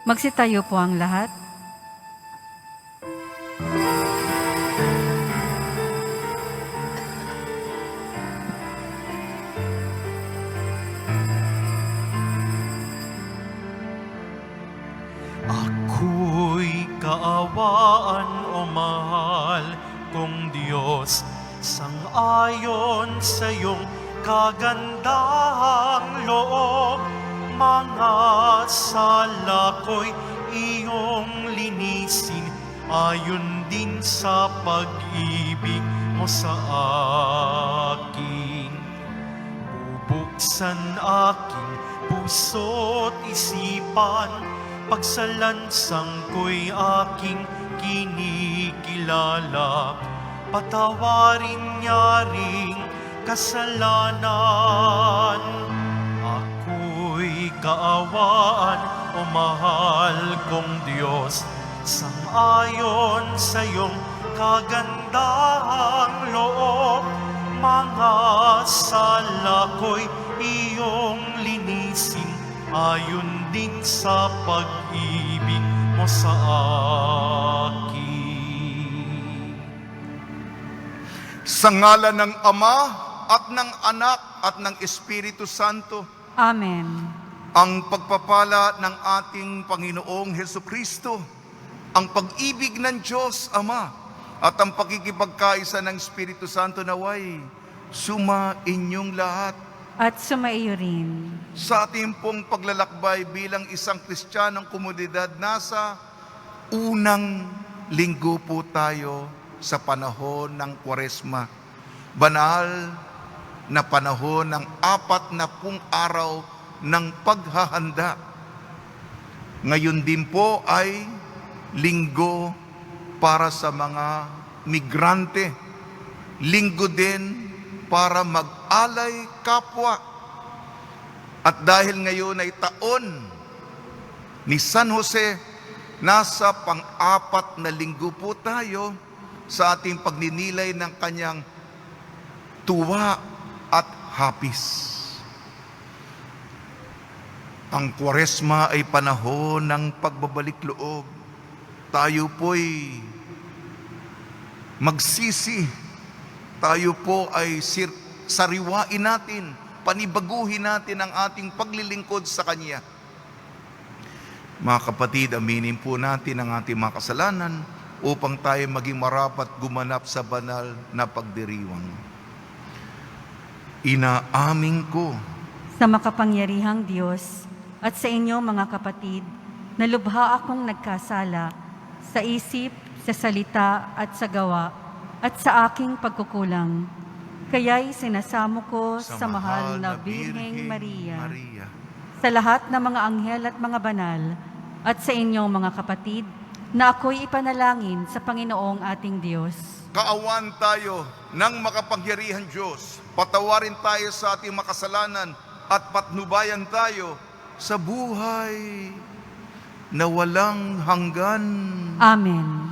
Magsitayo po ang lahat. Ako'y kaawaan, o mahal kong Diyos, sang-ayon sa iyong kagandahang loob. Mga sala ko'y iyong linisin, ayon din sa pag-ibig mo sa akin. Bubuksan aking puso't isipan, pagsalansang ko'y aking kinikilala. Patawarin niya ring kasalanan. Ako'y kaawaan, o mahal kong Diyos, sang-ayon sa iyong kagandahang loob. Mga sala ko'y iyong linisin, ayon din sa pag-ibig mo sa akin. Sa ngalan ng Ama at ng Anak at ng Espiritu Santo, Amen. ang pagpapala ng ating Panginoong Hesukristo, ang pag-ibig ng Diyos Ama, at ang pakikipagkaisa ng Espiritu Santo naway sumainyong lahat. At sumaiyo rin. Sa ating pong paglalakbay bilang isang Kristiyanong komunidad, nasa unang linggo po tayo sa panahon ng Kwaresma. Banal na panahon ng 40 araw ng paghahanda. Ngayon din po ay linggo para sa mga migrante. Linggo din para mag-alay kapwa. At dahil ngayon ay taon ni San Jose, nasa pang-4 na linggo po tayo sa ating pagninilay ng kanyang tuwa at hapis. Ang Kwaresma ay panahon ng pagbabalik loob. Tayo po'y magsisi. Tayo po ay sariwain natin, panibaguhin natin ang ating paglilingkod sa Kanya. Mga kapatid, aminin po natin ang ating mga kasalanan upang tayo maging marapat gumanap sa banal na pagdiriwang. Inaamin ko Sa makapangyarihang Diyos at sa inyo mga kapatid, na lubha akong nagkasala sa isip, sa salita at sa gawa, at sa aking pagkukulang. Kaya'y sinasamo ko sa mahal na Birheng Maria, sa lahat ng mga anghel at mga banal, at sa inyong mga kapatid, na ako'y ipanalangin sa Panginoong ating Diyos. Kaawan tayo ng makapangyarihan Diyos. Patawarin tayo sa ating makasalanan at patnubayan tayo sa buhay na walang hanggan. Amen.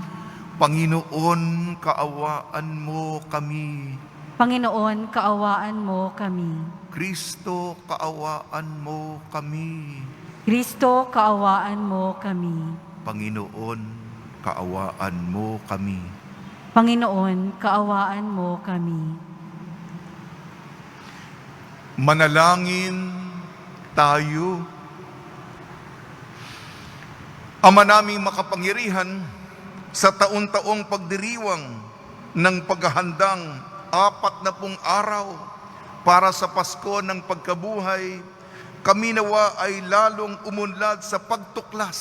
Panginoon, kaawaan mo kami. Panginoon, kaawaan mo kami. Kristo, kaawaan mo kami. Kristo, kaawaan mo kami. Panginoon, kaawaan mo kami. Panginoon, kaawaan mo kami. Manalangin tayo. Ama naming makapangyarihan, sa taon-taong pagdiriwang ng paghahandang 40 araw para sa Pasko ng pagkabuhay, kami nawa ay lalong umunlad sa pagtuklas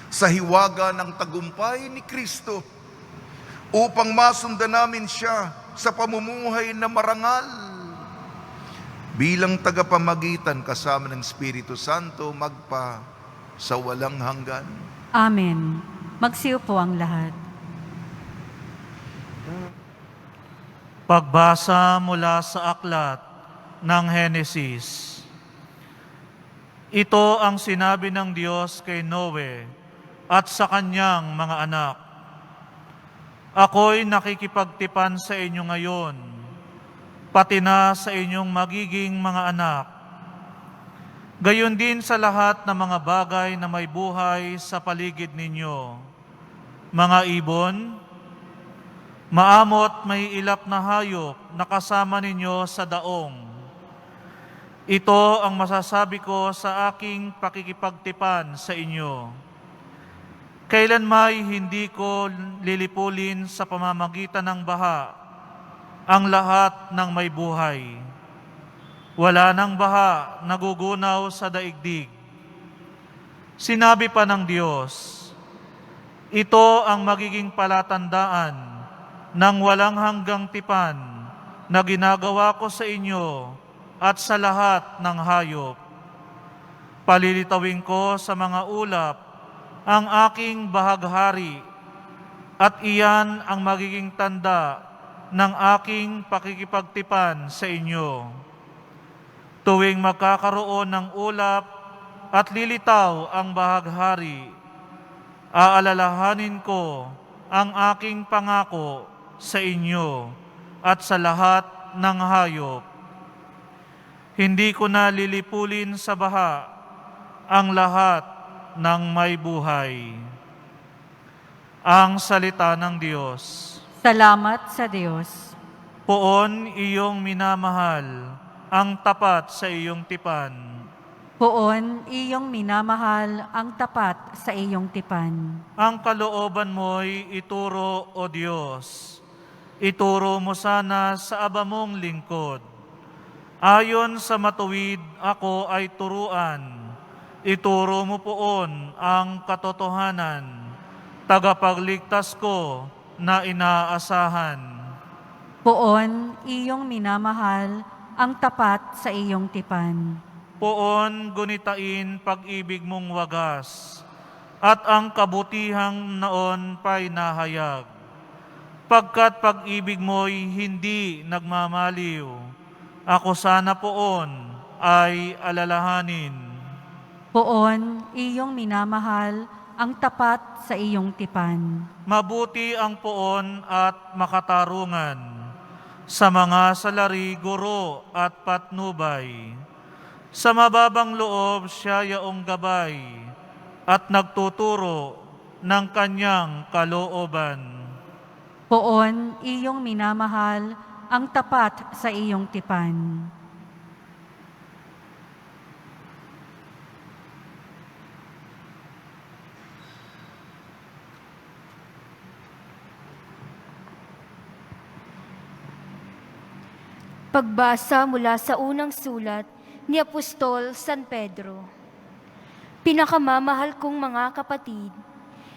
sa hiwaga ng tagumpay ni Kristo upang masundan namin siya sa pamumuhay na marangal. Bilang tagapamagitan kasama ng Espiritu Santo, magpa sa walang hanggan. Amen. Magsiyo po ang lahat. Pagbasa mula sa aklat ng Henesis. Ito ang sinabi ng Diyos kay Noe at sa kanyang mga anak. Ako'y nakikipagtipan sa inyo ngayon, pati na sa inyong magiging mga anak. Gayon din sa lahat ng mga bagay na may buhay sa paligid ninyo. Mga ibon, maamot may ilap na hayop na kasama ninyo sa daong. Ito ang masasabi ko sa aking pakikipagtipan sa inyo. Kailan may hindi ko lilipulin sa pamamagitan ng baha ang lahat ng may buhay. Wala nang baha nagugunaw sa daigdig. Sinabi pa ng Diyos, ito ang magiging palatandaan ng walang hanggang tipan na ginagawa ko sa inyo at sa lahat ng hayop. Palilitawin ko sa mga ulap ang aking bahaghari at iyan ang magiging tanda ng aking pakikipagtipan sa inyo. Tuwing magkakaroon ng ulap at lilitaw ang bahaghari, aalalahanin ko ang aking pangako sa inyo at sa lahat ng hayop. Hindi ko na lilipulin sa baha ang lahat ng may buhay. Ang salita ng Diyos. Salamat sa Diyos. Poon iyong minamahal ang tapat sa iyong tipan. Poon iyong minamahal ang tapat sa iyong tipan. Ang kalooban mo'y ituro, O Diyos. Ituro mo sana sa aba mong lingkod. Ayon sa matuwid ako ay turuan. Ituro mo poon ang katotohanan. Tagapagligtas ko na inaasahan. Poon iyong minamahal ang tapat sa iyong tipan. Poon gunitain pag-ibig mong wagas, at ang kabutihang naon pa'y nahayag. Pagkat pag-ibig mo'y hindi nagmamaliw, ako sana poon ay alalahanin. Poon iyong minamahal ang tapat sa iyong tipan. Mabuti ang poon at makatarungan sa mga salari, guro at patnubay. Sa mababang loob siya yaong gabay at nagtuturo ng kanyang kalooban. Poon iyong minamahal ang tapat sa iyong tipan. Pagbasa mula sa unang sulat ni Apostol San Pedro. Pinakamamahal kong mga kapatid,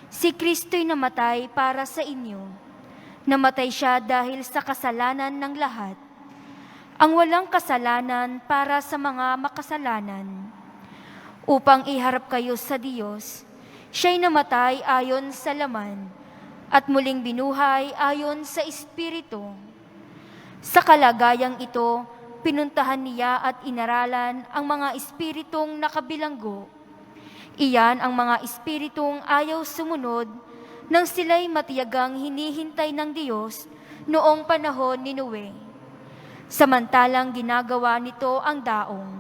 si Kristo'y namatay para sa inyo. Namatay siya dahil sa kasalanan ng lahat. Ang walang kasalanan para sa mga makasalanan. Upang iharap kayo sa Diyos, siya'y namatay ayon sa laman at muling binuhay ayon sa Espiritu. Sa kalagayang ito, pinuntahan niya at inaralan ang mga espiritong nakabilanggo. Iyan ang mga espiritong ayaw sumunod nang sila'y matiyagang hinihintay ng Diyos noong panahon ni Noe. Samantalang ginagawa nito ang daong.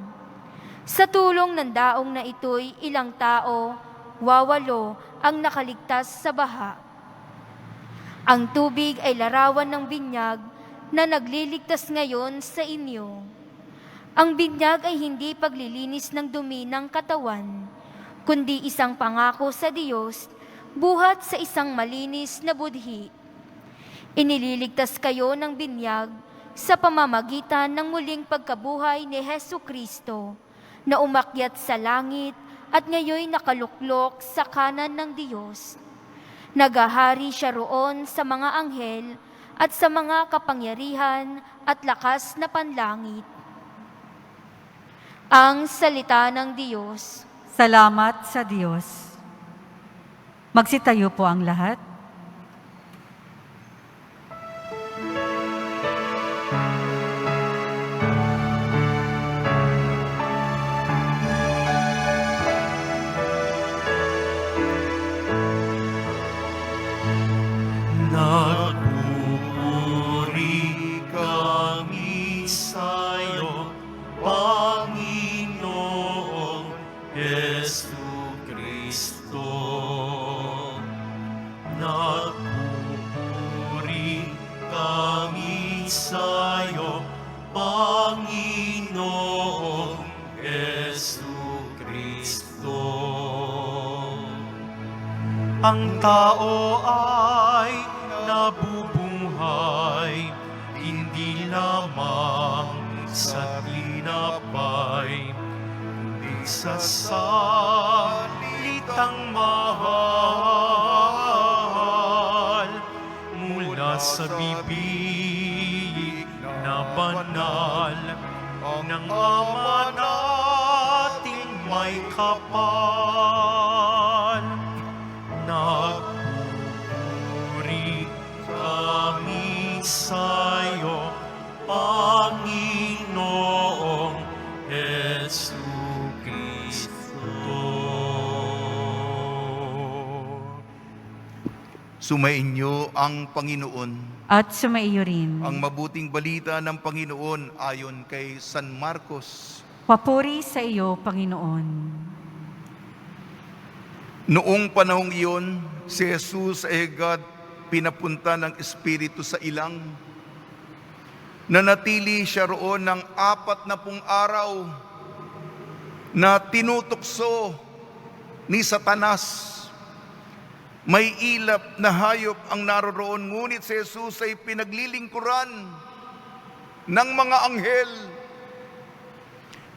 Sa tulong ng daong na ito'y ilang tao, 80 ang nakaligtas sa baha. Ang tubig ay larawan ng binyag na nagliligtas ngayon sa inyo. Ang binyag ay hindi paglilinis ng dumi ng katawan, kundi isang pangako sa Diyos, buhat sa isang malinis na budhi. Inililigtas kayo ng binyag sa pamamagitan ng muling pagkabuhay ni Hesu Kristo, na umakyat sa langit at ngayoy nakaluklok sa kanan ng Diyos. Nagahari siya roon sa mga anghel at sa mga kapangyarihan at lakas na panlangit. Ang salita ng Diyos. Salamat sa Diyos. Magsitayo po ang lahat. Nagpupuri kami sa'yo, Panginoon Panginoong Jesucristo. Ang tao ay nabubuhay hindi lamang sa tinapay, kundi sa salitang mahal mula sa bibig na banal ng Ama nating may kapal. Nagpupuri kami sa'yo, Panginoong Jesucristo. Sumainyo ang Panginoon. At sumaiyo rin. Ang mabuting balita ng Panginoon ayon kay San Marcos. Papuri sa iyo, Panginoon. Noong panahong iyon, si Jesus ay agad pinapunta ng Espiritu sa ilang. Nanatili siya roon ng 40 araw na tinutukso ni Satanas. May ilap na hayop ang naroroon, ngunit si Jesus ay pinaglilingkuran ng mga anghel.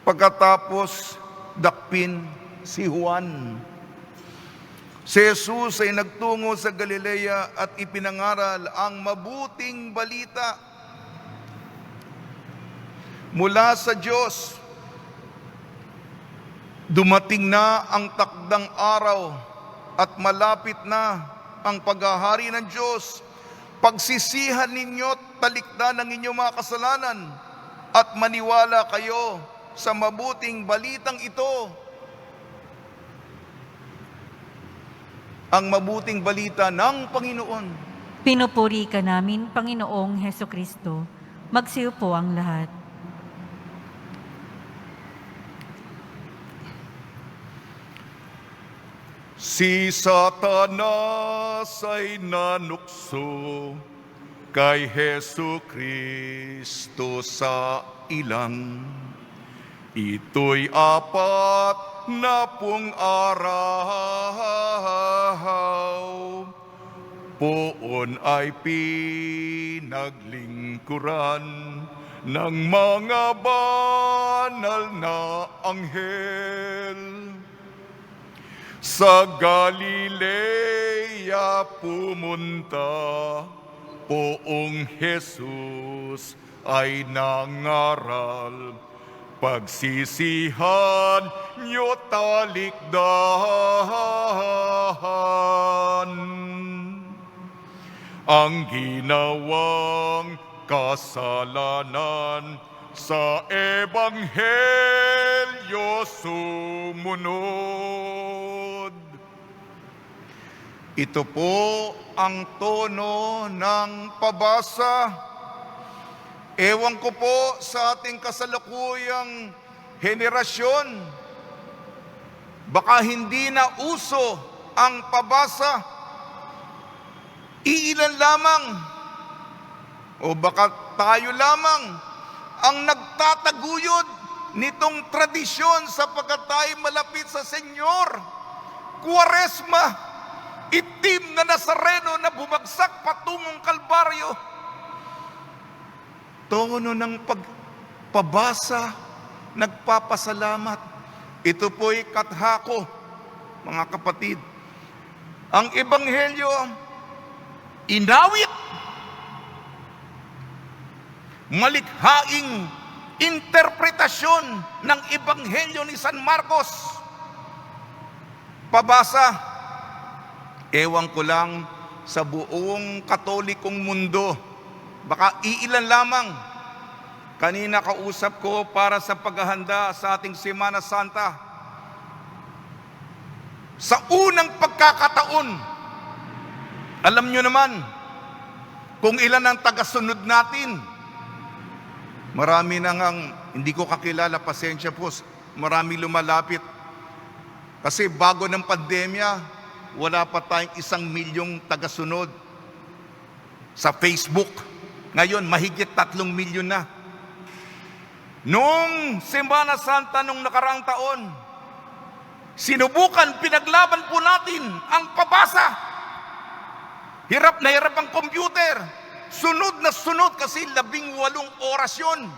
Pagkatapos dakpin si Juan, si Jesus ay nagtungo sa Galilea at ipinangaral ang mabuting balita mula sa Diyos. Dumating na ang takdang araw at malapit na ang paghahari ng Diyos. Pagsisihan ninyo, talikdan ang inyong mga kasalanan at maniwala kayo sa mabuting balitang ito. Ang mabuting balita ng Panginoon. Pinupuri ka namin, Panginoong Hesukristo. Magsiyo po ang lahat. Si Satanas ay nanukso kay Jesucristo sa ilang. Ito'y 40 araw, poon ay pinaglingkuran ng mga banal na anghel. Sa Galilea pumunta, poong Jesus ay nangaral. Pagsisihan niyo talikdan ang ginawang kasalanan, sa Ebanghelyo sumunod. Ito po ang tono ng pabasa. Ewan ko po sa ating kasalukuyang henerasyon, baka hindi na uso ang pabasa. Iilan lamang o baka tayo lamang ang nagtataguyod nitong tradisyon sapagkat tayo malapit sa Senyor. Kwaresma, itim na Nazareno na bumagsak patungong Kalbaryo. Tono ng pagpabasa, nagpapasalamat. Ito po'y kathako, mga kapatid. Ang Ebanghelyo, inawit, malikhaing interpretasyon ng Ebanghelyo ni San Marcos. Pabasa, ewan ko lang sa buong katolikong mundo, baka iilan lamang. Kanina kausap ko para sa paghahanda sa ating Semana Santa. Sa unang pagkakataon, alam nyo naman kung ilan ang tagasunod natin. Marami na ngang, hindi ko kakilala, pasensya po, marami lumalapit. Kasi bago ng pandemya, wala pa tayong 1 milyong tagasunod sa Facebook. Ngayon, mahigit 3 milyon na. Noong Semana Santa nung nakaraang taon, sinubukan, pinaglaban po natin ang pabasa. Hirap na hirap ang computer. Sunod na sunod kasi 18 oras yun.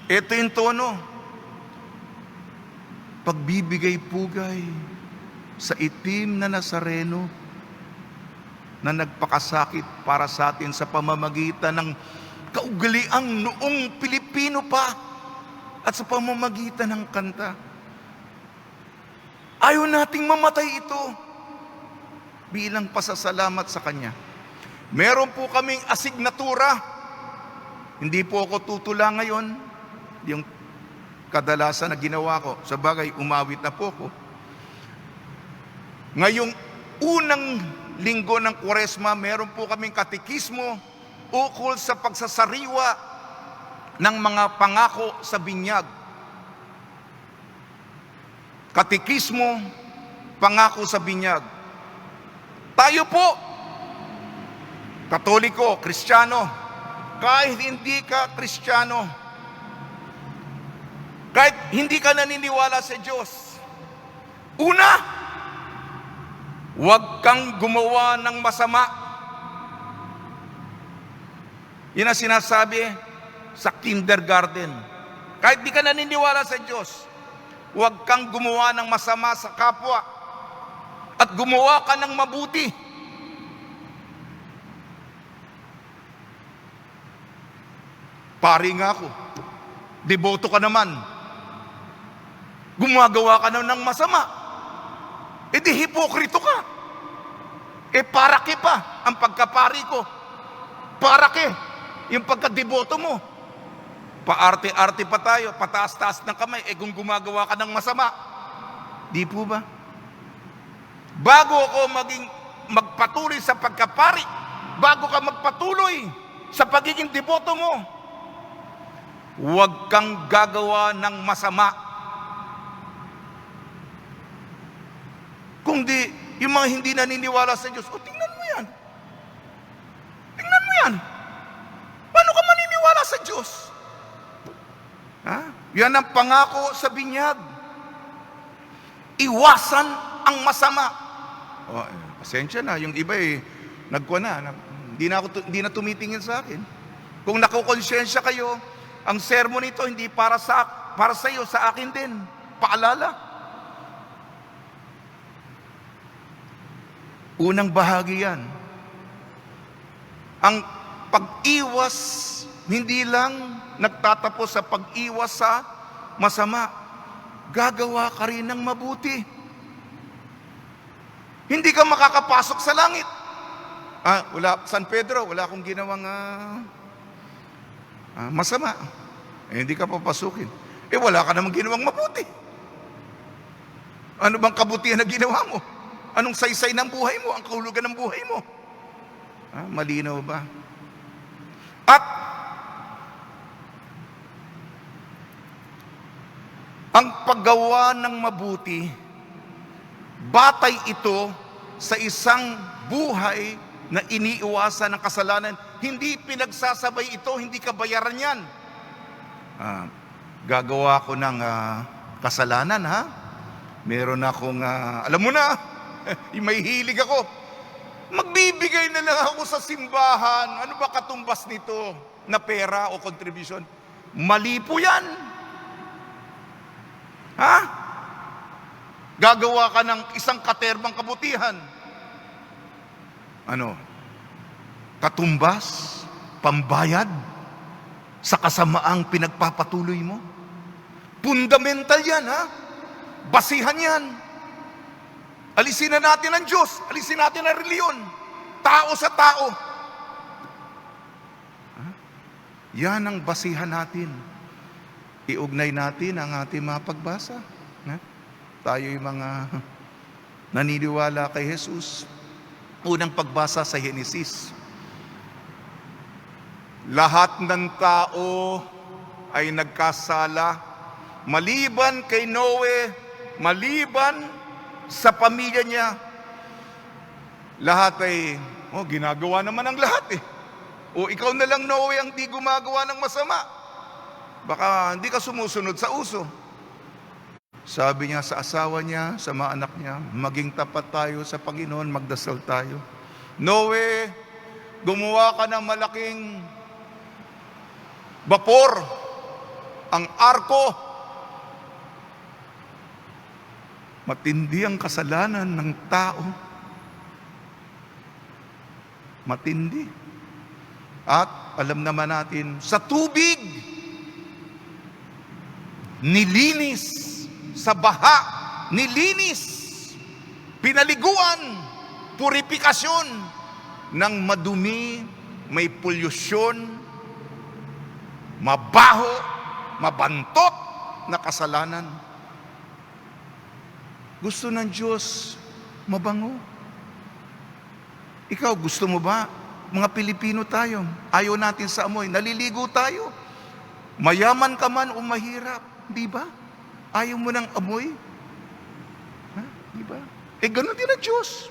Ito yung tono. Pagbibigay pugay sa itim na Nazareno na nagpakasakit para sa atin sa pamamagitan ng kaugaliang noong Pilipino pa at sa pamamagitan ng kanta. Ayaw nating mamatay ito bilang pasasalamat sa Kanya. Meron po kaming asignatura. Hindi po ako tutula ngayon. Yung kadalasan na ginawa ko. Sa bagay, umawit na po ko. Ngayong unang linggo ng Kwaresma, meron po kaming katekismo ukol sa pagsasariwa ng mga pangako sa binyag. Katekismo, pangako sa binyag. Tayo po, Katoliko, Kristiyano, kahit hindi ka Kristiyano, kahit hindi ka naniniwala sa Diyos, una, huwag kang gumawa ng masama. Yan ang sinasabi sa kindergarten. Kahit di ka naniniwala sa Diyos, huwag kang gumawa ng masama sa kapwa at gumawa ka ng mabuti. Pari nga ako, deboto ka naman, gumagawa ka na ng masama, di hipokrito ka. Parake pa ang pagkapari ko. Parake yung pagkadeboto mo. Paarte-arte pa tayo, pataas-taas ng kamay, kung gumagawa ka ng masama. Di po ba? Bago ako magpatuloy sa pagkapari, bago ka magpatuloy sa pagiging deboto mo, huwag kang gagawa ng masama. Kung di, yung mga hindi naniniwala sa Diyos, tingnan mo yan. Tingnan mo yan. Paano ka maniniwala sa Diyos? Yan ang pangako sa binyag. Iwasan ang masama. Pasensya na, yung iba nagkuha na, hindi na tumitingin sa akin. Kung nakukonsensya kayo, ang sermon nito hindi para sa iyo, sa akin din. Paalala. Unang bahagi yan. Ang pag-iwas, hindi lang nagtatapos sa pag-iwas sa masama. Gagawa ka rin ng mabuti. Hindi ka makakapasok sa langit. San Pedro, wala akong ginawang masama. Hindi ka papasukin. Wala ka namang ginawang mabuti. Ano bang kabutihan na ginawa mo? Anong saysay ng buhay mo? Ang kahulugan ng buhay mo? Malinaw ba? At ang paggawa ng mabuti, batay ito sa isang buhay na iniiwasan ng kasalanan. Hindi pinagsasabay ito, hindi kabayaran yan. Gagawa ko ng kasalanan, meron akong, alam mo na, may hilig ako. Magbibigay na lang ako sa simbahan. Ano ba katumbas nito na pera o contribution? Mali po yan. Gagawa ka ng isang katerbang kabutihan. Katumbas, pambayad sa kasamaang pinagpapatuloy mo. Fundamental yan, basihan yan. Alisin na natin ang Diyos, alisin natin ang reliyon, tao sa tao. Yan ang basihan natin. Iugnay natin ang ating mga pagbasa. Tayo yung mga naniniwala kay Jesus. Unang pagbasa sa Henesis. Lahat ng tao ay nagkasala, maliban kay Noe, maliban sa pamilya niya. Lahat ay, ginagawa naman ang lahat O ikaw na lang, Noe, ang di gumagawa ng masama. Baka hindi ka sumusunod sa uso. Sabi niya sa asawa niya, sa mga anak niya, maging tapat tayo sa Panginoon, magdasal tayo. Noe, gumawa ka ng malaking bapor, ang arko. Matindi ang kasalanan ng tao. Matindi. At alam naman natin, sa tubig, nilinis, sa baha, nilinis, pinaliguan, purifikasyon ng madumi, may polusyon, mabaho, mabantot na kasalanan. Gusto ng Diyos mabango. Ikaw, gusto mo ba? Mga Pilipino tayo, ayaw natin sa amoy, naliligo tayo. Mayaman ka man o mahirap, di ba? Ayaw mo ng amoy? Ha? Di ba? Ganun din ang Diyos.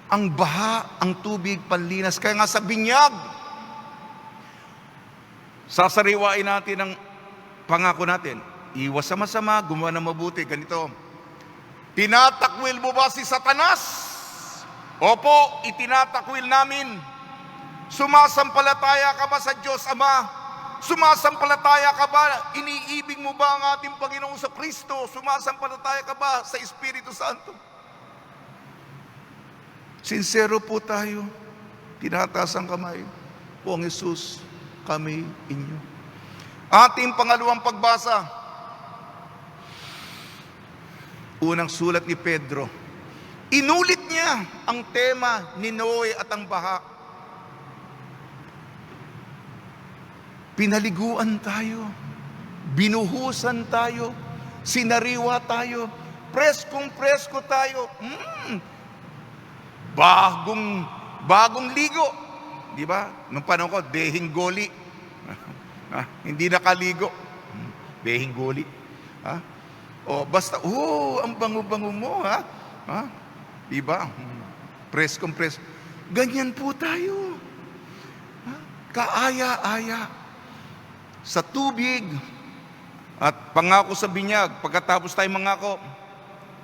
Ang baha, ang tubig, panlinas. Kaya nga sa binyag, sasariwain natin ang pangako natin. Iwas sa masama, gumawa ng mabuti. Ganito, tinatakwil mo ba si Satanas? Opo, itinatakwil namin. Sumasampalataya ka ba sa Diyos Ama? Sumasampalataya ka ba? Iniibig mo ba ang ating Panginoong sa Kristo? Sumasampalataya ka ba sa Espiritu Santo? Sincero po tayo. Tinataas ang kamay. Poong Jesus, kami inyo. Ating pangalawang pagbasa. Unang sulat ni Pedro. Inulit niya ang tema ni Noe at ang baha. Pinaliguan tayo, binuhusan tayo, sinariwa tayo, preskong-presko tayo. Bagong ligo. Di ba? Nung panahon ko, dehing goli. Hindi nakaligo. Dehing goli. O basta, ang bango-bango mo, ha? Di ba? Preskong-presko. Ganyan po tayo. Kaaya-aya. Sa tubig at pangako sa binyag. Pagkatapos tayo mangako,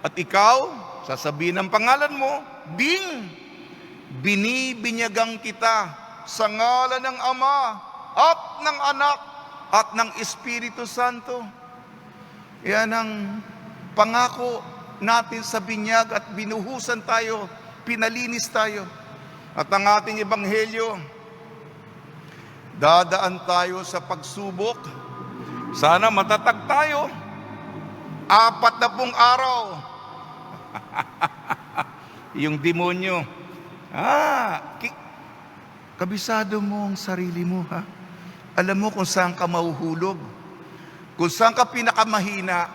at ikaw, sasabihin ang pangalan mo, Ding, binibinyagang kita sa ngalan ng Ama at ng Anak at ng Espiritu Santo. Yan ang pangako natin sa binyag at binuhusan tayo, pinalinis tayo. At ang ating ebanghelyo, dadaan tayo sa pagsubok. Sana matatag tayo. 40 araw. Yung demonyo. Kabisado mo ang sarili mo, ha? Alam mo kung saan ka mahuhulog. Kung saan ka pinakamahina,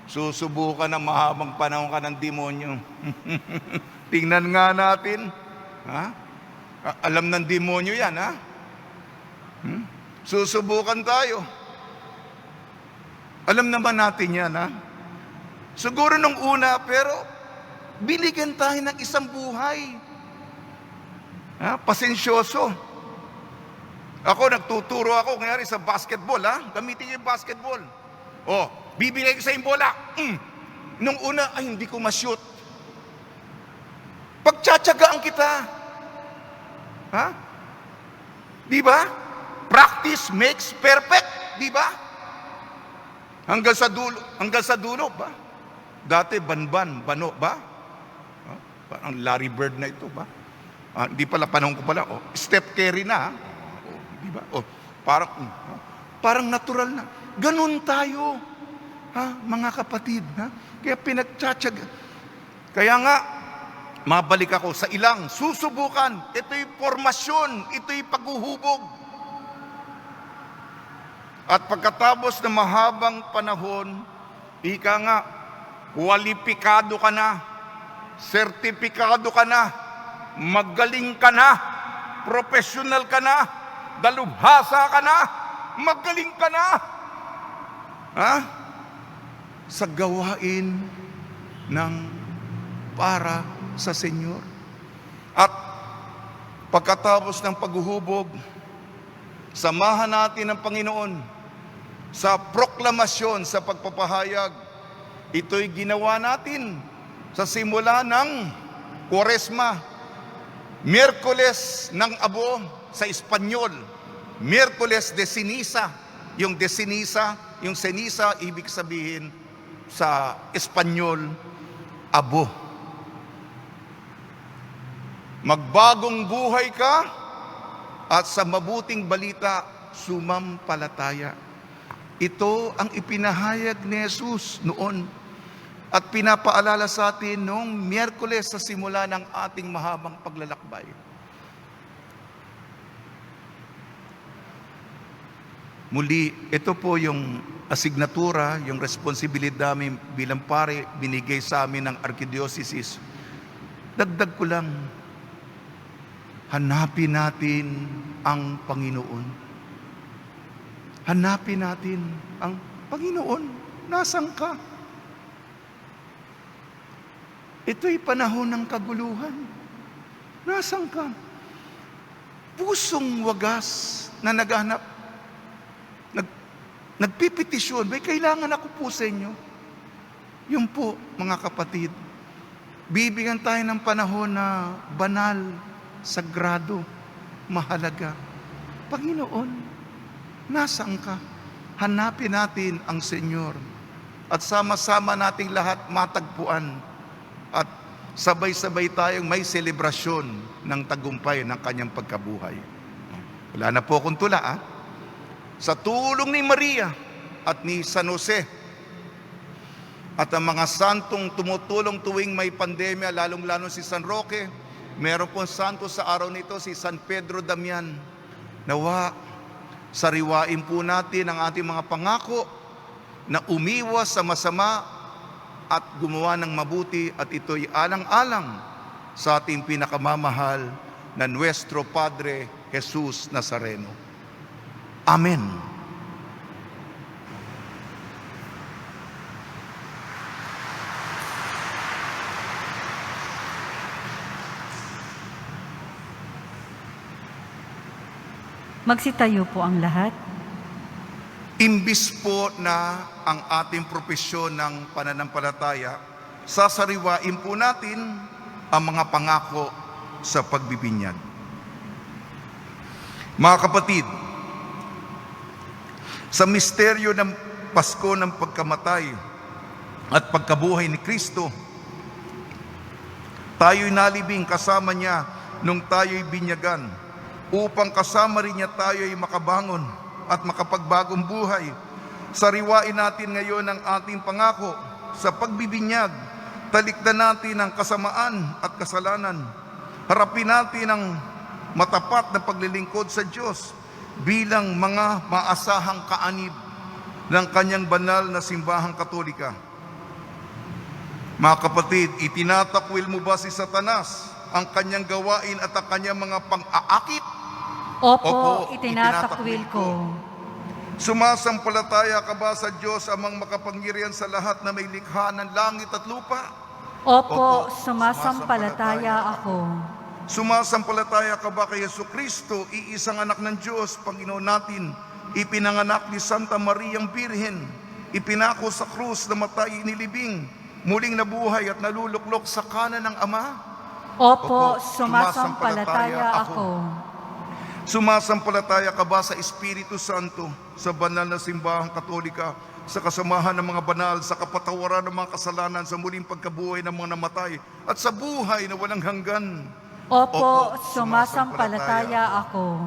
susubukan ng mahabang panahon ka ng demonyo. Tingnan nga natin. Ha? Alam ng demonyo yan, ha? Susubukan tayo. Alam naman natin yan, ha? Siguro nung una, pero binigyan tayo ng isang buhay. Pasensyoso. Ako, nagtuturo ako, kanyari sa basketball, ha? Gamitin yung basketball. Bibigay ko sa yung bola. Nung una, hindi ko ma-shoot. Pagtsatsagaan kita. Ha? Di ba? Practice makes perfect. Di ba? Hanggang sa dulo ba? Dati banban, bano ba? Parang Larry Bird na ito ba? Hindi pala, panahon ko pala. Steph Curry na. Di ba? Parang natural na. Ganun tayo. Mga kapatid. Kaya pinagtsatsaga. Kaya nga, mabalik ako sa ilang susubukan. Ito'y formasyon. Ito'y paghuhubog. At pagkatapos ng mahabang panahon, ika nga, kwalipikado ka na, sertipikado ka na, magaling ka na, professional ka na, dalubhasa ka na, magaling ka na. Sa gawain ng para sa Senyor. At Pagkatapos ng paghuhubog, samahan natin ang Panginoon sa proklamasyon, sa pagpapahayag. Ito'y ginawa natin sa simula ng Kwaresma, Miyerkules ng Abo sa Espanyol, Miyerkules de Ceniza. Yung de Ceniza, yung ceniza, ibig sabihin sa Espanyol, abo. Magbagong buhay ka at sa mabuting balita, sumampalataya. Ito ang ipinahayag ni Jesus noon at pinapaalala sa atin noong Miyerkules sa simula ng ating mahabang paglalakbay. Muli, ito po yung asignatura, yung responsibilidad namin bilang pare, binigay sa amin ng Arkidiocese. Dagdag ko lang, hanapin natin ang Panginoon. Hanapin natin ang Panginoon. Nasaan ka? Ito'y panahon ng kaguluhan. Nasaan ka? Pusong wagas na naghanap. Nagpipetisyon, may kailangan ako po sa inyo. Yun po, mga kapatid, bibigyan tayo ng panahon na banal, sagrado, mahalaga. Panginoon, nasaan ka? Hanapin natin ang Senyor at sama-sama nating lahat matagpuan at sabay-sabay tayong may selebrasyon ng tagumpay ng kanyang pagkabuhay. Wala na po akong tula, Sa tulong ni Maria at ni San Jose at ang mga santong tumutulong tuwing may pandemya, lalong-lalo si San Roque, meron pong santo sa araw nito, si San Pedro Damian. Nawa, sariwain po natin ang ating mga pangako na umiwas sa masama at gumawa ng mabuti, at ito'y alang-alang sa ating pinakamamahal na Nuestro Padre Jesus Nazareno. Amen. Magsitayo po ang lahat. Imbis po na ang ating propesyon ng pananampalataya, sasariwain po natin ang mga pangako sa pagbibinyag. Mga kapatid, sa misteryo ng Pasko ng pagkamatay at pagkabuhay ni Kristo, tayo'y nalibing kasama niya nung tayo'y binyagan, upang kasama rin niya tayo'y makabangon at makapagbagong buhay. Sariwain natin ngayon ang ating pangako sa pagbibinyag. Talikdan natin ang kasamaan at kasalanan. Harapin natin ang matapat na paglilingkod sa Diyos bilang mga maasahang kaanib ng kanyang banal na simbahang Katolika. Mga kapatid, itinatakwil mo ba si Satanas, ang kanyang gawain at ang kanyang mga pang-aakit? Opo, itinatakwil ko. Sumasampalataya ka ba sa Diyos, amang makapangyarihan sa lahat na may likha ng langit at lupa? Opo, sumasampalataya ako. Sumasampalataya ka ba kay Jesucristo, iisang anak ng Diyos, Panginoon natin, ipinanganak ni Santa Mariang Birhen, ipinako sa krus na matay inilibing, muling nabuhay at naluluklok sa kanan ng Ama? Opo, sumasampalataya ako. Sumasampalataya ka ba sa Espiritu Santo, sa banal na simbahang Katolika, sa kasamahan ng mga banal, sa kapatawaran ng mga kasalanan, sa muling pagkabuhay ng mga namatay, at sa buhay na walang hanggan? Opo, sumasampalataya ako.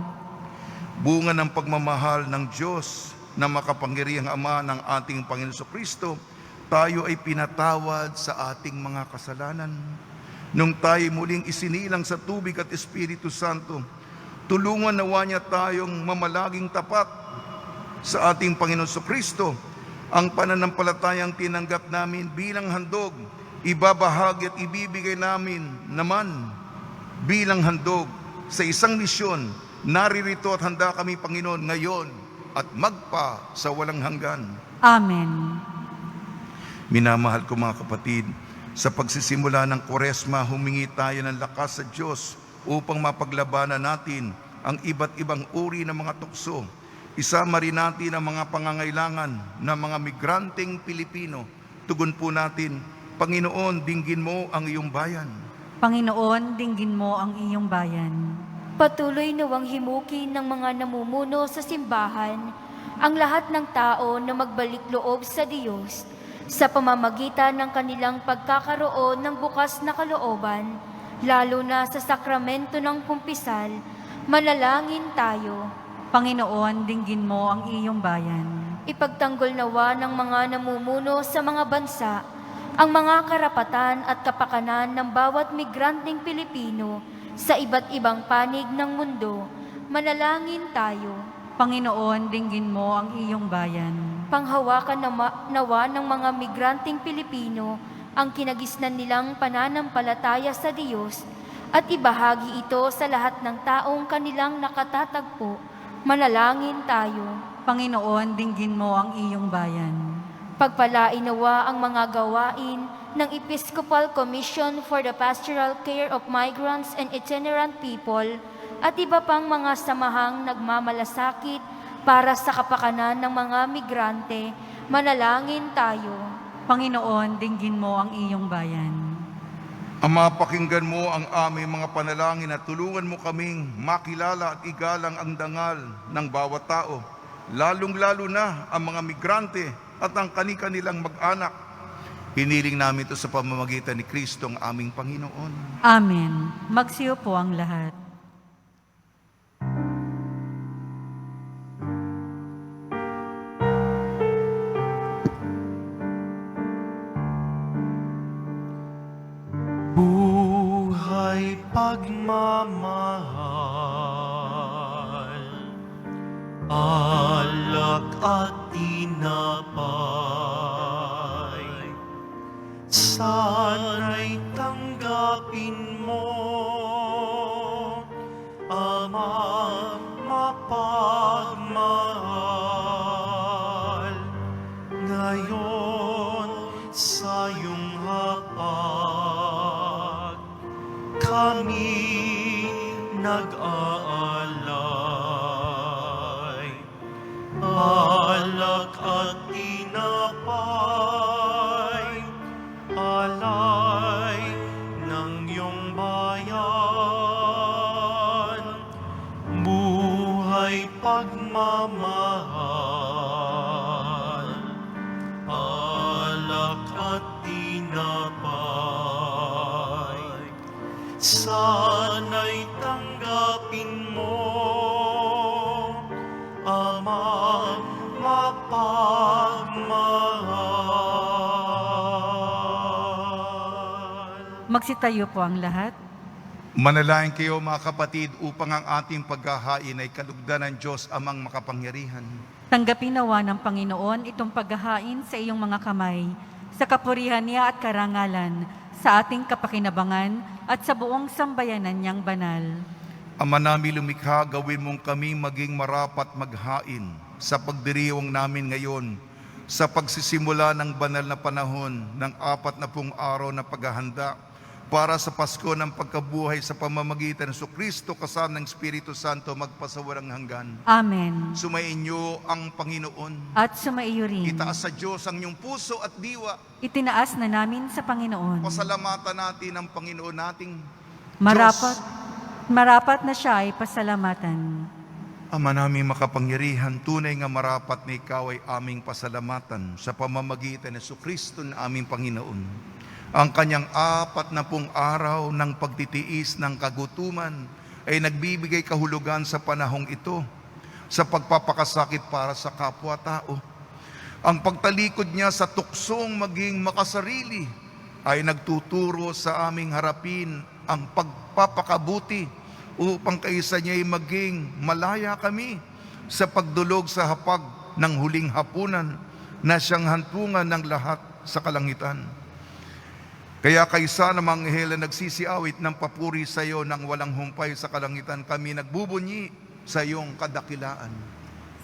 Bunga ng pagmamahal ng Diyos na makapangyarihang Ama ng ating Panginoon Jesucristo, tayo ay pinatawad sa ating mga kasalanan. Nung tayo muling isinilang sa tubig at Espiritu Santo, tulungan nawa niya tayong mamalaging tapat sa ating Panginoon Jesucristo. Ang pananampalatayang tinanggap namin bilang handog, ibabahagi at ibibigay namin naman bilang handog sa isang misyon. Naririto at handa kami, Panginoon, ngayon at magpa sa walang hanggan. Amen. Minamahal ko mga kapatid, sa pagsisimula ng Kwaresma, humingi tayo ng lakas sa Diyos upang mapaglabanan natin ang iba't ibang uri ng mga tukso. Isama rin natin ang mga pangangailangan ng mga migranteng Pilipino. Tugon po natin, Panginoon, dinggin mo ang iyong bayan. Panginoon, dinggin mo ang iyong bayan. Patuloy nawang himukin ng mga namumuno sa simbahan ang lahat ng tao na magbalik loob sa Diyos sa pamamagitan ng kanilang pagkakaroon ng bukas na kalooban, lalo na sa sakramento ng kumpisal. Manalangin tayo. Panginoon, dinggin mo ang iyong bayan. Ipagtanggol nawa ng mga namumuno sa mga bansa ang mga karapatan at kapakanan ng bawat migranteng Pilipino sa iba't ibang panig ng mundo. Manalangin tayo. Panginoon, dinggin mo ang iyong bayan. Panghawakan nawa ng mga migranteng Pilipino ang kinagisnan nilang pananampalataya sa Diyos at ibahagi ito sa lahat ng taong kanilang nakatatagpo. Manalangin tayo. Panginoon, dinggin mo ang iyong bayan. Pagpalain nawa ang mga gawain ng Episcopal Commission for the Pastoral Care of Migrants and Itinerant People at iba pang mga samahang nagmamalasakit para sa kapakanan ng mga migrante. Manalangin tayo. Panginoon, dinggin mo ang iyong bayan. Ama, pakinggan mo ang aming mga panalangin at tulungan mo kaming makilala at igalang ang dangal ng bawat tao, lalong-lalo na ang mga migrante at ang kani-kanilang mag-anak. Hiniling namin ito sa pamamagitan ni Kristo ang aming Panginoon. Amen. Magsiyo po ang lahat. Buhay pagmamahal, alak at tinapay, sana'y tanggapin mo, Ama mapagmahal, ngayon sa iyong hapag, kami nag-aalay, alak at tinapay, alay ng iyong bayan, buhay pagmamahal, alak at tinapay, sana'y tanggapin mo, Ama mapagmahal. Magsitayo po ang lahat. Manalangin kayo mga kapatid upang ang ating paghahain ay kalugdan ng Diyos amang makapangyarihan. Tanggapin nawa ng Panginoon itong paghahain sa iyong mga kamay, sa kapurihan niya at karangalan, sa ating kapakinabangan at sa buong sambayanan niyang banal. Ama namin lumikha, gawin mong kami maging marapat maghain sa pagdiriwang namin ngayon sa pagsisimula ng banal na panahon ng 40 araw na paghahanda para sa Pasko ng pagkabuhay sa pamamagitan ng Kristo kasama ng Espiritu Santo magpasawalang hanggan. Amen. Sumainyo ang Panginoon. At sumaiyo rin. Itaas sa Diyos ang inyong puso at diwa. Itinaas na namin sa Panginoon. Pasalamatan natin ang Panginoon nating Marapat na siya ay pasalamatan. Ama namin makapangyarihan, tunay nga marapat na ikaw ay aming pasalamatan sa pamamagitan ng Kristo na aming Panginoon. Ang kanyang 40 araw ng pagtitiis ng kagutuman ay nagbibigay kahulugan sa panahong ito sa pagpapakasakit para sa kapwa-tao. Ang pagtalikod niya sa tuksong maging makasarili ay nagtuturo sa aming harapin ang pagpapakabuti upang kaisa niya ay maging malaya kami sa pagdulog sa hapag ng huling hapunan na siyang hantungan ng lahat sa kalangitan. Kaya kaysa na mga anghel na nagsisiawit ng papuri sa iyo nang walang humpay sa kalangitan, kami nagbubunyi sa iyong kadakilaan.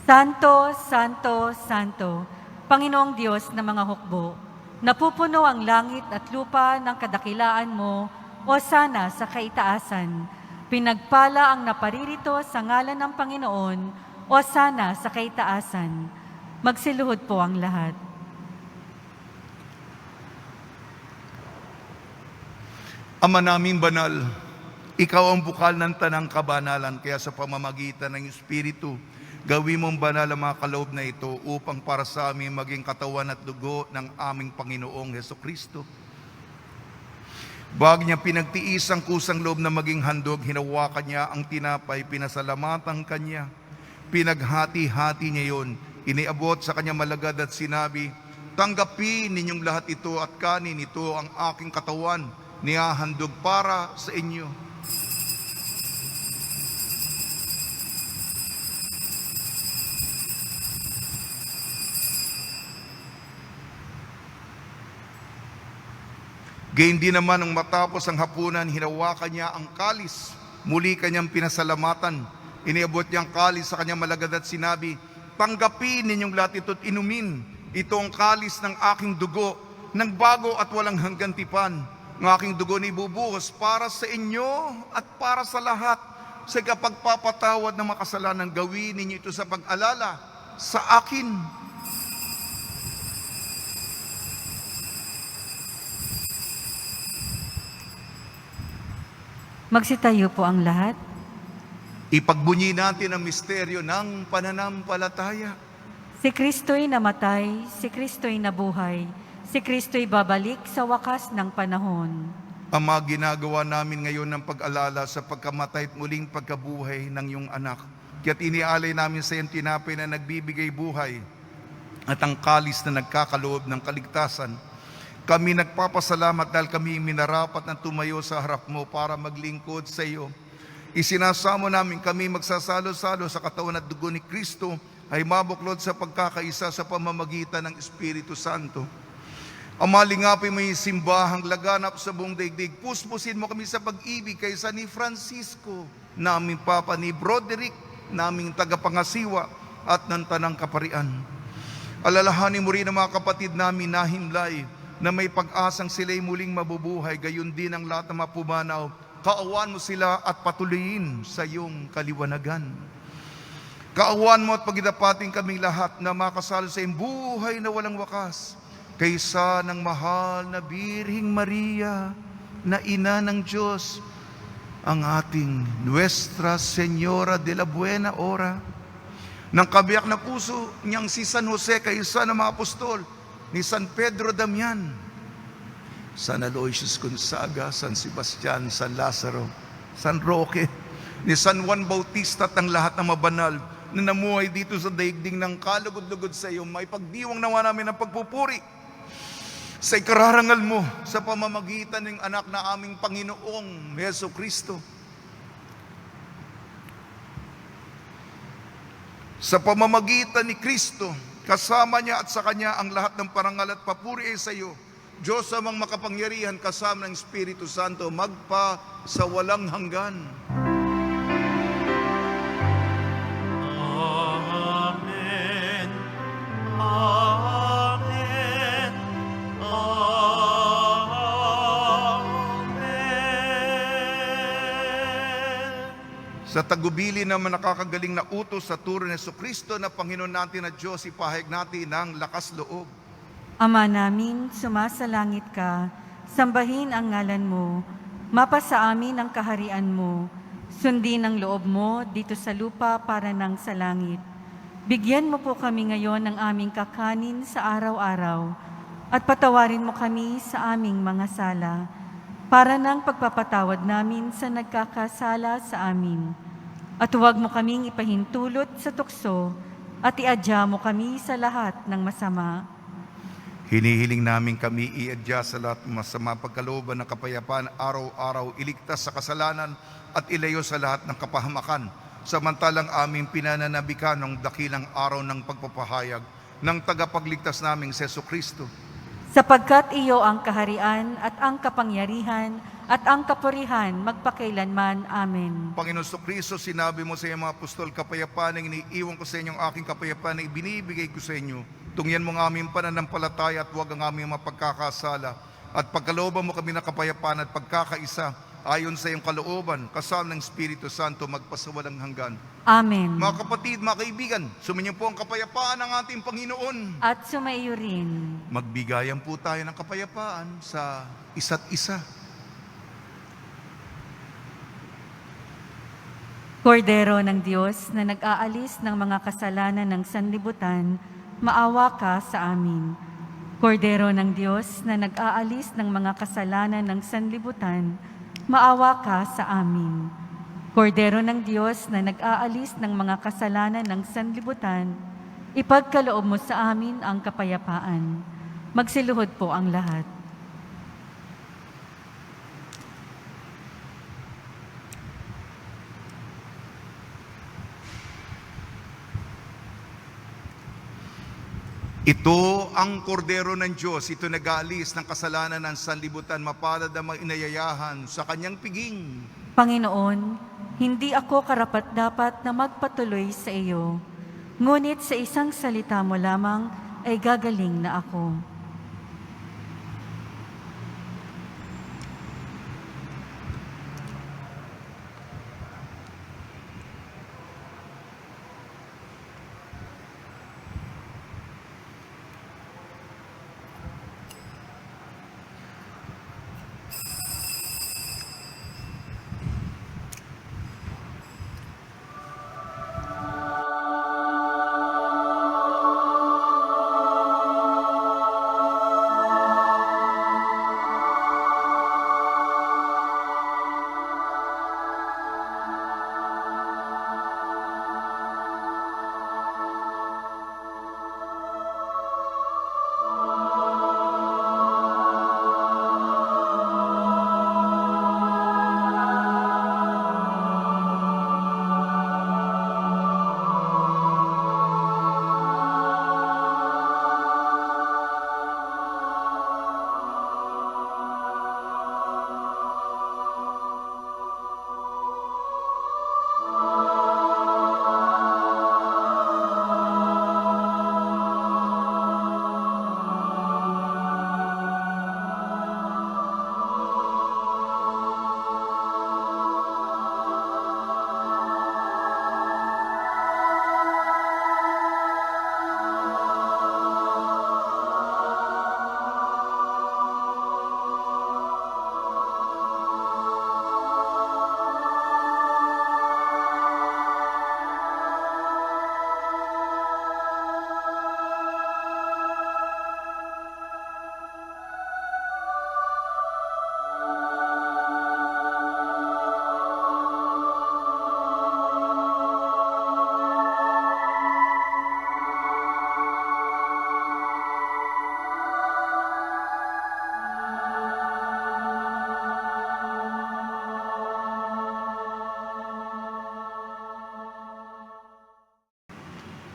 Santo, Santo, Santo, Panginoong Diyos ng mga hukbo, napupuno ang langit at lupa ng kadakilaan mo, o sana sa kaitaasan. Pinagpala ang naparirito sa ngalan ng Panginoon o sana sa kaitaasan. Magsiluhod po ang lahat. Ama naming banal, ikaw ang bukal ng tanang kabanalan, kaya sa pamamagitan ng Espiritu, gawin mong banal ang mga kaloob na ito upang para sa amin maging katawan at dugo ng aming Panginoong Hesukristo. Bago niya pinagtiis ang kusang loob na maging handog, hinawakan niya ang tinapay, pinasalamatan kanya, pinaghati-hati niya yun, iniabot sa kanya malagad at sinabi, "Tanggapin ninyong lahat ito at kanin, ito ang aking katawan, nihahandog para sa inyo." Gayun din naman nang matapos ang hapunan, hinawakan niya ang kalis. Muli kanyang pinasalamatan. Iniabot niya ang kalis sa kanyang malagad at sinabi, "Tanggapin ninyong lahat ito at inumin. Ito ang kalis ng aking dugo, ng bago at walang hanggang tipan. Ang aking dugo ni ibubuhos para sa inyo at para sa lahat. Sa kapagpapatawad ng makasalanan, gawin ninyo ito sa pag-alala sa akin." Magsitayo po ang lahat. Ipagbunyi natin ang misteryo ng pananampalataya. Si Kristo'y namatay, si Kristo'y nabuhay, si Kristo'y babalik sa wakas ng panahon. Ama, ginagawa namin ngayon ng pag-alala sa pagkamatay at muling pagkabuhay ng iyong anak. Kaya't inialay namin sa iyong tinapay na nagbibigay buhay at ang kalis na nagkakaloob ng kaligtasan. Kami nagpapasalamat dahil kami minarapat na tumayo sa harap mo para maglingkod sa iyo. Isinasamo namin kami magsasalo-salo sa katawan at dugo ni Kristo ay mabuklod sa pagkakaisa sa pamamagitan ng Espiritu Santo. Ama, lingapin mo yung simbahang laganap sa buong daigdig. Puspusin mo kami sa pag-ibig kaysa ni Francisco, naming Papa, ni Broderick, naming tagapangasiwa at ng Tanang Kaparian. Alalahanin mo rin ang mga kapatid namin na himlay na may pag-asang sila'y muling mabubuhay, gayon din ang lahat ng mapumanaw. Kaawan mo sila at patuloyin sa iyong kaliwanagan. Kaawan mo at pagidapating kaming lahat na makasalo sa iyong buhay na walang wakas, kaysa ng mahal na Birhing Maria, na ina ng Diyos, ang ating Nuestra Señora de la Buena Hora, ng kabiyak na puso niyang si San Jose, kaysa ng mga apostol, ni San Pedro Damian, San Aloysius Gonzaga, San Sebastian, San Lazaro, San Roque, ni San Juan Bautista at ang lahat ng mabanal na namuhay dito sa daigdig ng kalugod-lugod sa iyo. May pagdiwang nawa namin ng pagpupuri sa ikararangal mo sa pamamagitan ng anak na aming Panginoong Hesukristo. Sa pamamagitan ni Kristo, kasama niya at sa Kanya ang lahat ng parangal at papuri ay sa iyo, Diyos amang makapangyarihan, kasama ng Espiritu Santo, magpa sa walang hanggan. Amen. Amen. Amen. Sa tagubili naman nakakagaling na utos sa turo ni Jesucristo na Panginoon natin at Diyos, ipahayag natin ng lakas loob. Ama namin, sumasalangit ka, sambahin ang ngalan mo, mapasa amin ang kaharian mo, sundin ang loob mo dito sa lupa para nang sa langit. Bigyan mo po kami ngayon ng aming kakanin sa araw-araw, at patawarin mo kami sa aming mga sala, para nang pagpapatawad namin sa nagkakasala sa amin. At huwag mo kaming ipahintulot sa tukso, at iadya mo kami sa lahat ng masama. Hinihiling namin kami iadya sa lahat ng masama, pagkalooban ng kapayapaan, araw-araw iligtas sa kasalanan at ilayo sa lahat ng kapahamakan. Samantalang aming pinananabikan ng dakilang araw ng pagpapahayag ng tagapagligtas naming si Jesucristo. Sapagkat iyo ang kaharian at ang kapangyarihan at ang kapurihan magpakailanman. Amen. Panginoon Jesucristo, sinabi mo sa iyong mga apostol, kapayapaan ang iniiwan ko sa inyo, ang aking kapayapaan na ibinibigay ko sa inyo. Tungyan mo ang aming pananampalataya at huwag ang aming mapagkakasala. At pagkalooban mo kami ng kapayapaan at pagkakaisa, ayon sa iyong kalooban, kasama ng Espiritu Santo, magpasawalang hanggan. Amen. Mga kapatid, mga kaibigan, sumainyo po ang kapayapaan ng ating Panginoon. At sumaiyo rin. Magbigayan po tayo ng kapayapaan sa isa't isa. Kordero ng Diyos na nag-aalis ng mga kasalanan ng sanlibutan, maawa ka sa amin. Kordero ng Diyos na nag-aalis ng mga kasalanan ng sanlibutan, maawa ka sa amin. Kordero ng Diyos na nag-aalis ng mga kasalanan ng sanlibutan, ipagkaloob mo sa amin ang kapayapaan. Magsiluhod po ang lahat. Ito ang kordero ng Diyos, ito nag-aalis ng kasalanan ng sanlibutan, mapalad ang mga inayayahan sa kanyang piging. Panginoon, hindi ako karapat-dapat na magpatuloy sa iyo, ngunit sa isang salita mo lamang ay gagaling na ako.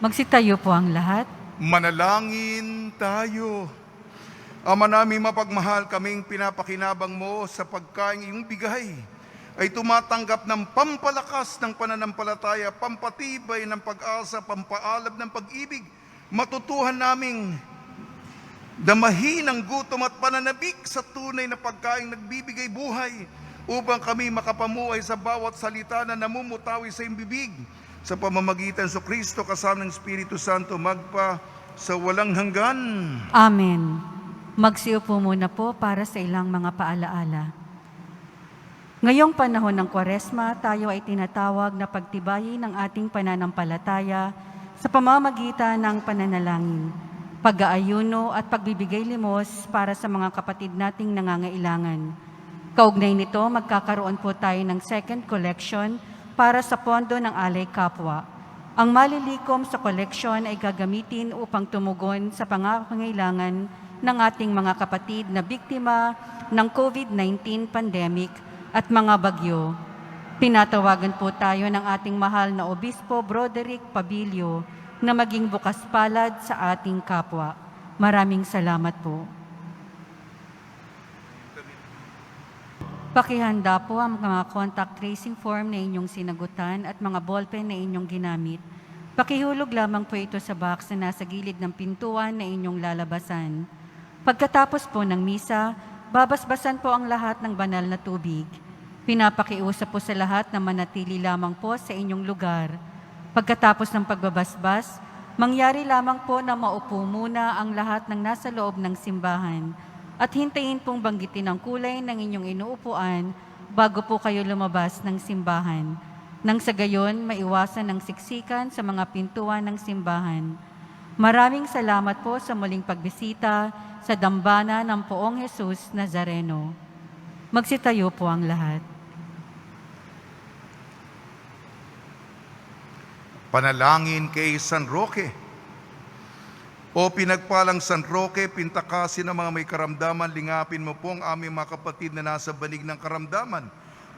Magsitayo po ang lahat. Manalangin tayo. Ama namin mapagmahal, kaming pinapakinabang mo sa pagkain iyong bigay ay tumatanggap ng pampalakas ng pananampalataya, pampatibay ng pag-asa, pampaalab ng pag-ibig. Matutuhan naming damahin ang gutom at pananabik sa tunay na pagkain nagbibigay buhay upang kami makapamuhay sa bawat salita na namumutawi sa iyong bibig. Sa pamamagitan sa Kristo kasama ng Espiritu Santo magpa sa walang hanggan. Amen. Magsiupo muna po para sa ilang mga paalaala. Ngayong panahon ng Kwaresma, tayo ay tinatawag na pagtibayin ng ating pananampalataya sa pamamagitan ng pananalangin, pag-aayuno at pagbibigay limos para sa mga kapatid nating nangangailangan. Kaugnay nito, magkakaroon po tayo ng second collection para sa pondo ng Alay Kapwa. Ang malilikom sa koleksyon ay gagamitin upang tumugon sa pangangailangan ng ating mga kapatid na biktima ng COVID-19 pandemic at mga bagyo. Pinatawagan po tayo ng ating mahal na Obispo Broderick Pabilio na maging bukas palad sa ating kapwa. Maraming salamat po. Pakihanda po ang mga contact tracing form na inyong sinagutan at mga ballpen na inyong ginamit. Pakihulog lamang po ito sa box na nasa gilid ng pintuan na inyong lalabasan. Pagkatapos po ng misa, babasbasan po ang lahat ng banal na tubig. Pinapakiusap po sa lahat na manatili lamang po sa inyong lugar. Pagkatapos ng pagbabasbas, mangyari lamang po na maupo muna ang lahat ng nasa loob ng simbahan at hintayin pong banggitin ang kulay ng inyong inuupuan bago po kayo lumabas ng simbahan. Nang sa gayon, maiwasan ang siksikan sa mga pintuan ng simbahan. Maraming salamat po sa muling pagbisita sa dambana ng Poong Jesus Nazareno. Magsitayo po ang lahat. Panalangin kay San Roque. O pinagpalang San Roque, pintakasin ng mga may karamdaman, lingapin mo po ang aming mga kapatid na nasa banig ng karamdaman.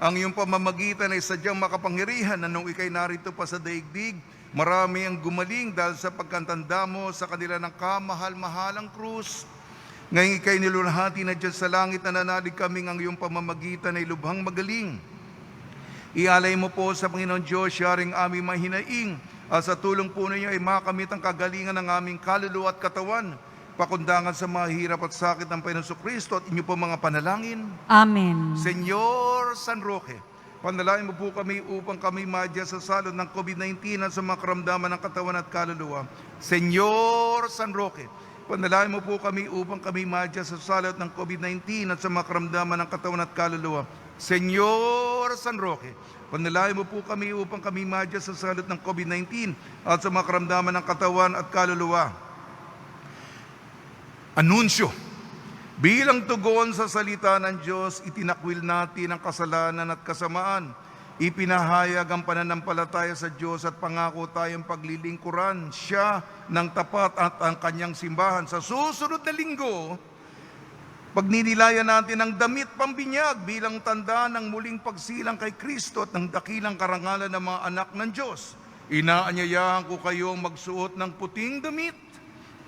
Ang iyong pamamagitan ay sadyang makapangyarihan na nung ikay narito pa sa daigdig, marami ang gumaling dahil sa pagkantanda mo sa kanila ng kamahal-mahalang krus. Ngayon ikay nilulhati na dyan sa langit na nanalig kaming ang iyong pamamagitan ay lubhang magaling. Ialay mo po sa Panginoon Diyos, yaring aming mahinaing, at sa tulong po ninyo ay makamit ang kagalingan ng aming kaluluwa at katawan, pakundangan sa mga hirap at sakit ng Panginoon Kristo at inyo po mga panalangin. Amen. Senyor San Roque, panalangin mo po kami upang kami madya sa salot ng COVID-19 at sa mga karamdaman ng katawan at kaluluwa. Senyor San Roque, panalangin mo po kami upang kami madya sa salot ng COVID-19 at sa mga karamdaman ng katawan at kaluluwa. Senyor San Roque, panalangin mo po kami upang kami madya sa salot ng COVID-19 at sa mga karamdaman ng katawan at kaluluwa. Anunsyo. Bilang tugon sa salita ng Diyos, itinakwil natin ang kasalanan at kasamaan. Ipinahayag ang pananampalataya sa Diyos at pangako tayong paglilingkuran siya ng tapat at ang kanyang simbahan. Sa susunod na linggo, pagninilayan natin ang damit pambinyag bilang tanda ng muling pagsilang kay Kristo at ng dakilang karangalan ng mga anak ng Diyos. Inaanyayahan ko kayong magsuot ng puting damit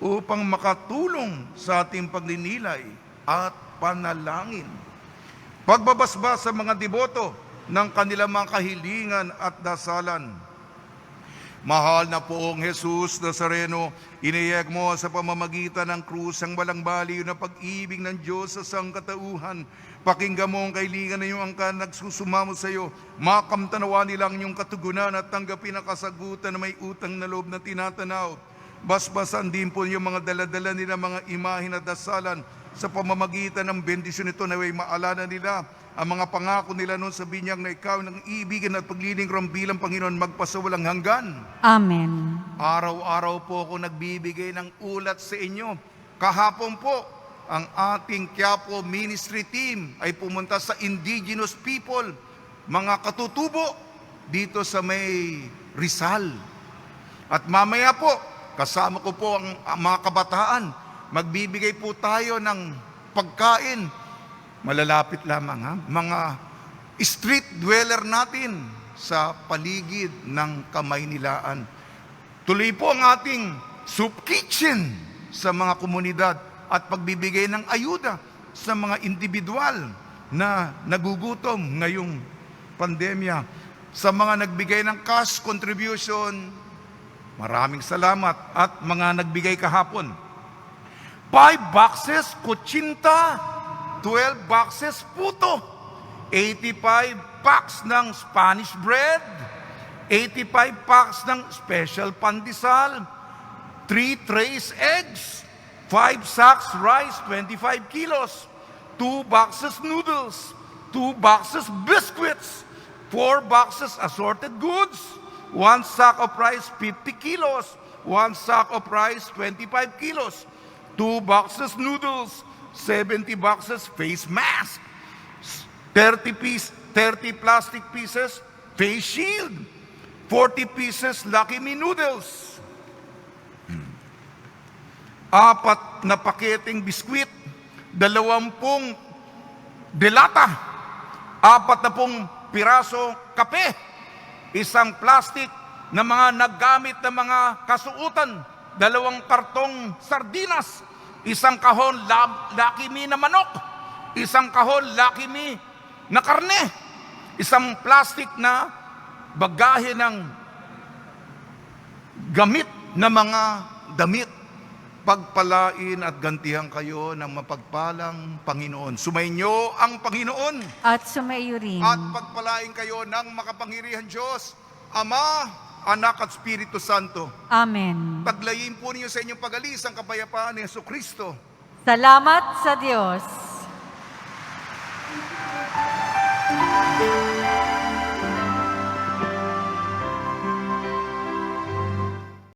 upang makatulong sa ating pagninilay at panalangin. Pagbabasbas sa mga deboto ng kanilang mga kahilingan at dasalan. Mahal na Poong Jesus Nazareno, iniyag mo sa pamamagitan ng krus ang walang baliw na pag-ibig ng Diyos sa sangkatauhan. Pakinggan mo ang kahilingan na iyong angkan nagsusumamo sa iyo. Makamtanawa nilang iyong katugunan at tanggapin ang kasagutan na may utang na loob na tinatanaw. Basbasan din po yung mga daladala nila, mga imahin at dasalan sa pamamagitan ng bendisyon nito na may maalala nila ang mga pangako nila noon sa binyag na ikaw ng ibigan at paglilingkuran bilang Panginoon magpasawalang hanggan. Amen. Araw-araw po ako nagbibigay ng ulat sa inyo. Kahapon po, ang ating Quiapo Ministry Team ay pumunta sa indigenous people, mga katutubo dito sa may Rizal. At mamaya po, kasama ko po ang mga kabataan. Magbibigay po tayo ng pagkain. Malalapit lamang ha? Mga street dweller natin sa paligid ng Kamaynilaan. Tuloy po ang ating soup kitchen sa mga komunidad at pagbibigay ng ayuda sa mga individual na nagugutom ngayong pandemya. Sa mga nagbigay ng cash contribution, maraming salamat. At mga nagbigay kahapon, 5 boxes kutsinta, 12 boxes puto, 85 packs ng Spanish bread, 85 packs ng special pandesal, 3 trays eggs, 5 sacks rice, 25 kilos, 2 boxes noodles, 2 boxes biscuits, 4 boxes assorted goods, 1 sack of rice 50 kilos, 1 sack of rice 25 kilos, 2 boxes noodles, 70 boxes face mask, 30 plastic pieces face shield, 40 pieces Lucky Me noodles, 4 na paketeng biskwit, 20 delata, 40 piraso kape, 1 plastic na mga naggamit na mga kasuutan, 2 kartong sardinas, 1 kahon Lucky Me na manok, 1 kahon Lucky Me na karne, 1 plastic na bagahe ng gamit na mga damit. pagpalain at gantihan kayo ng mapagpalang Panginoon. Sumainyo ang Panginoon At sumaiyo rin. at pagpalain kayo ng makapangyarihan Diyos, Ama, Anak at Espiritu Santo. Amen. Paglayin po ninyo sa inyong pag-alis ang kapayapaan ni Jesucristo. Salamat sa Diyos.